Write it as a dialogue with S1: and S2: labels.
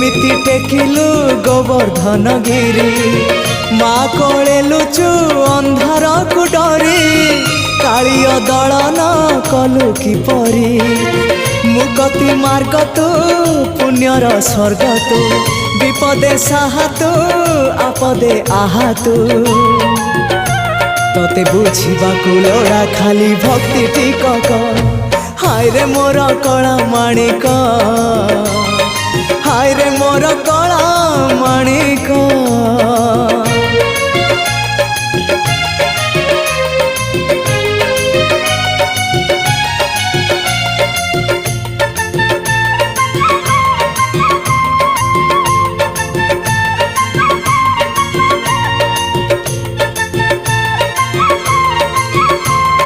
S1: केमिति टेकिलु गोवर्धन गिरी माँ कोले लुचु अंधार को डरी कालिय दलन कलु किपरि मुक्ति मार्ग तू पुण्यर स्वर्ग तू विपदे साहा तू आपदे आहा तू तोते बुझीबा लोड़ा खाली भक्ति टिकक हाय रे मोर कला माणिक हाय रे मोर कला माणिक।